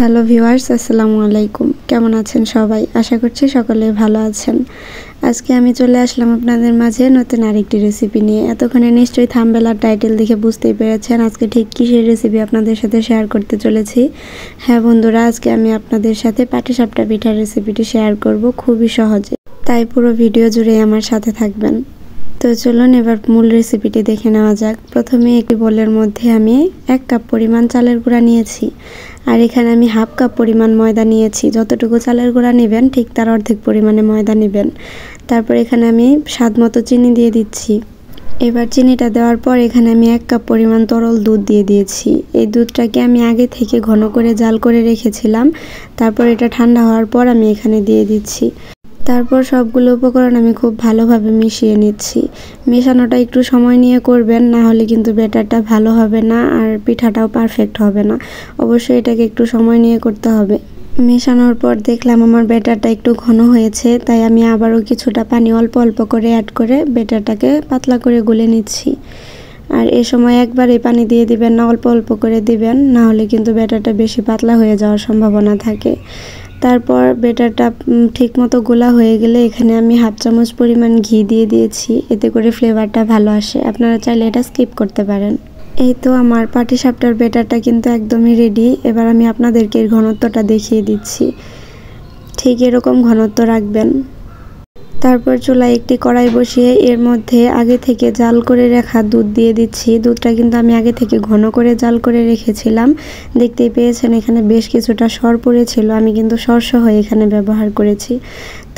Hello viewers, আসসালামু আলাইকুম। কেমন আছেন সবাই? আশা করছি সকলে ভালো আছেন। আজকে আমি চলে আসলাম আপনাদের মাঝে নতুন আরেকটি রেসিপি নিয়ে। এতক্ষণে নিশ্চয়ই থাম্বনেল আর টাইটেল দেখে বুঝতেই পেরেছেন আজকে ঠিক কিসের রেসিপি আপনাদের সাথে শেয়ার করতে চলেছি। হ্যাঁ বন্ধুরা, আজকে আমি আপনাদের সাথে পাটিসাপটা পিঠার রেসিপিটি শেয়ার করব খুবই সহজে, তাই পুরো ভিডিও জুড়ে আমার সাথে থাকবেন। তো চলুন এবার মূল রেসিপিটি দেখে নেওয়া যাক। প্রথমে একটি বোলের মধ্যে আমি 1 কাপ পরিমাণ চালের গুঁড়া নিয়েছি, আর এখানে আমি হাফ কাপ পরিমাণ ময়দা নিয়েছি। যতটুকু চালের গুঁড়া নেবেন ঠিক তার অর্ধেক পরিমাণে ময়দা নেবেন। তারপর এখানে আমি স্বাদ মতো চিনি দিয়ে দিচ্ছি। এবার চিনিটা দেওয়ার পর এখানে আমি 1 কাপ পরিমাণ তরল দুধ দিয়ে দিয়েছি। এই দুধটাকে আমি আগে থেকে ঘন করে জাল করে রেখেছিলাম। তারপর এটা ঠান্ডা হওয়ার পর আমি এখানে দিয়ে দিচ্ছি। তারপর সবগুলো উপকরণ আমি খুব ভালোভাবে মিশিয়ে নিচ্ছি। মেশানোটা একটু সময় নিয়ে করবেন, না হলে কিন্তু ব্যাটারটা ভালো হবে না আর পিঠাটাও পারফেক্ট হবে না। অবশ্যই এটাকে একটু সময় নিয়ে করতে হবে। মেশানোর পর দেখলাম আমার ব্যাটারটা একটু ঘন হয়েছে, তাই আমি আবারও কিছুটা পানি অল্প অল্প করে অ্যাড করে ব্যাটারটাকে পাতলা করে গুলে নিচ্ছি। আর এ সময় একবারে পানি দিয়ে দিবেন না, অল্প অল্প করে দিবেন, না হলে কিন্তু ব্যাটারটা বেশি পাতলা হয়ে যাওয়ার সম্ভাবনা থাকে। তারপর ব্যাটারটা ঠিকমতো গোলা হয়ে গেলে এখানে আমি হাফ চামচ পরিমাণ ঘি দিয়ে দিয়েছি, এতে করে ফ্লেভারটা ভালো আসে। আপনারা চাইলে এটা স্কিপ করতে পারেন। এই তো আমার পাটিসাপটার ব্যাটারটা কিন্তু একদমই রেডি। এবার আমি আপনাদেরকে এর ঘনত্বটা দেখিয়ে দিচ্ছি। ঠিক এরকম ঘনত্ব রাখবেন। তারপর চুলায় একটি কড়াই বসিয়ে এর মধ্যে আগে থেকে জাল করে রাখা দুধ দিয়ে দিচ্ছি। দুধটা কিন্তু আমি আগে থেকে ঘন করে জাল করে রেখেছিলাম। দেখতেই পেয়েছেন এখানে বেশ কিছুটা সর পড়েছিল, আমি কিন্তু সরসহ এখানে ব্যবহার করেছি।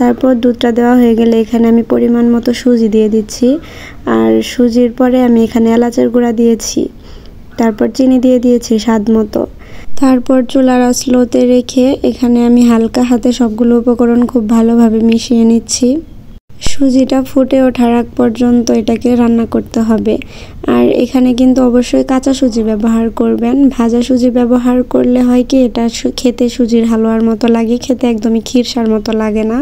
তারপর দুধটা দেওয়া হয়ে গেলে এখানে আমি পরিমাণ মতো সুজি দিয়ে দিচ্ছি। আর সুজির পরে আমি এখানে এলাচের গুঁড়া দিয়েছি। তারপর চিনি দিয়ে দিয়েছি স্বাদ মতো। তারপর চুলার আঁচ লোতে রেখে এখানে আমি হালকা হাতে সবগুলো উপকরণ খুব ভালোভাবে মিশিয়ে নিচ্ছি। সুজিটা ফুটে ওঠার আগ পর্যন্ত এটাকে রান্না করতে হবে। আর এখানে কিন্তু অবশ্যই কাঁচা সুজি ব্যবহার করবেন। ভাজা সুজি ব্যবহার করলে হয় কি, এটা খেতে সুজির হালুয়ার মতো লাগে, খেতে একদমই খিরসার মতো লাগে না।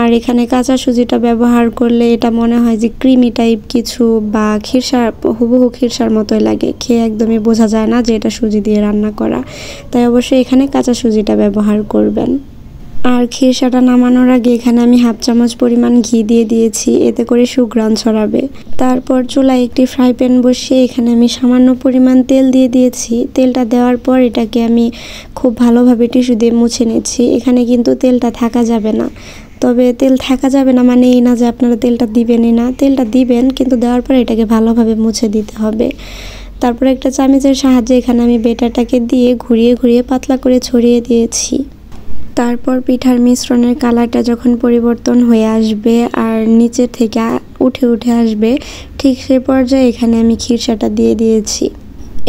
আর এখানে কাঁচা সুজিটা ব্যবহার করলে এটা মনে হয় যে ক্রিমি টাইপ কিছু বা খিরসার, হুবহু খিরসার মতোই লাগে, খেয়ে একদমই বোঝা যায় না যে এটা সুজি দিয়ে রান্না করা। তাই অবশ্যই এখানে কাঁচা সুজিটা ব্যবহার করবেন। আর খিরসাটা নামানোর আগে এখানে আমি হাফ চামচ পরিমাণ ঘি দিয়ে দিয়েছি, এতে করে সুঘ্রাণ ছড়াবে। তারপর চুলায় একটি ফ্রাই প্যান বসিয়ে এখানে আমি সামান্য পরিমাণ তেল দিয়ে দিয়েছি। তেলটা দেওয়ার পর এটাকে আমি খুব ভালোভাবে টিস্যু দিয়ে মুছে নিচ্ছি। এখানে কিন্তু তেলটা থাকা যাবে না। তবে তেল থাকা যাবে না মানে এই না যে আপনারা তেলটা দিবেনই না, তেলটা দিবেন, কিন্তু দেওয়ার পর এটাকে ভালোভাবে মুছে দিতে হবে। তারপর একটা চামচের সাহায্যে এখানে আমি ব্যাটারটাকে দিয়ে ঘুরিয়ে ঘুরিয়ে পাতলা করে ছড়িয়ে দিয়েছি। তারপর পিঠার মিশ্রণের কালারটা যখন পরিবর্তন হয়ে আসবে আর নিচে থেকে উঠে উঠে আসবে, ঠিক সে পর্যায়ে এখানে আমি খিরসাটা দিয়ে দিয়েছি।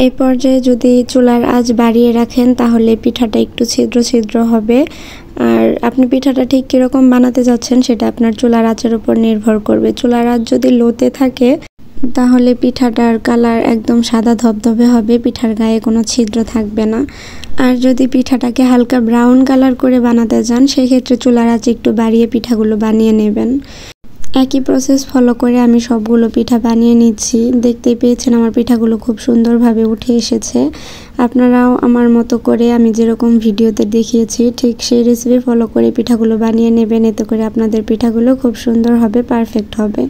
এই পর্যায়ে যদি চুলার আঁচ বাড়িয়ে রাখেন তাহলে পিঠাটা একটু ছিদ্র ছিদ্র হবে। আর আপনি পিঠাটা ঠিক কীরকম বানাতে যাচ্ছেন সেটা আপনার চুলার আঁচের উপর নির্ভর করবে। চুলার আঁচ যদি লোতে থাকে তাহলে পিঠাটার কালার একদম সাদা ধবধবে হবে, পিঠার গায়ে কোনো ছিদ্র থাকবে না। আর যদি পিঠাটাকে হালকা ব্রাউন কালার করে বানাতে চান সেক্ষেত্রে চুলার আঁচ একটু বাড়িয়ে পিঠাগুলো বানিয়ে নেবেন। একই প্রসেস ফলো করে আমি সবগুলো পিঠা বানিয়ে নিচ্ছি। দেখতেই পেয়েছেন আমার পিঠাগুলো খুব সুন্দরভাবে উঠে এসেছে। আপনারাও আমার মতো করে আমি যেরকম ভিডিওতে দেখিয়েছি ঠিক সেই রেসিপি ফলো করে পিঠাগুলো বানিয়ে নেবেন, এতে করে আপনাদের পিঠাগুলো খুব সুন্দর হবে, পারফেক্ট হবে।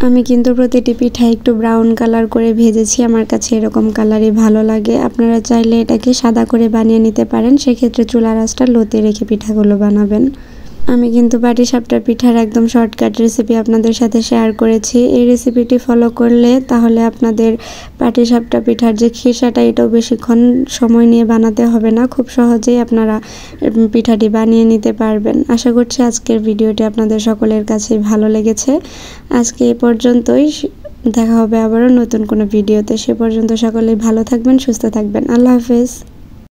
আমি কিন্তু প্রতিটি পিঠা একটু ব্রাউন কালার করে ভেজেছি, আমার কাছে এরকম কালারই ভালো লাগে। আপনারা চাইলে এটাকে সাদা করে বানিয়ে নিতে পারেন, সেক্ষেত্রে চুলার আঁচটা লোতে রেখে পিঠাগুলো বানাবেন। আমি কিন্তু পাটিসাপটা পিঠার একদম শর্টকাট রেসিপি আপনাদের সাথে শেয়ার করেছি। এই রেসিপিটি ফলো করলে তাহলে আপনাদের পাটিসাপটা পিঠার যে খিরসাটা এটাও বেশিক্ষণ সময় নিয়ে বানাতে হবে না, খুব সহজেই আপনারা পিঠাটি বানিয়ে নিতে পারবেন। আশা করছি আজকের ভিডিওটি আপনাদের সকলের কাছে ভালো লেগেছে। আজকে এ পর্যন্তই, দেখা হবে আবারও নতুন কোনো ভিডিওতে। সে পর্যন্ত সকলেই ভালো থাকবেন, সুস্থ থাকবেন। আল্লাহ হাফেজ।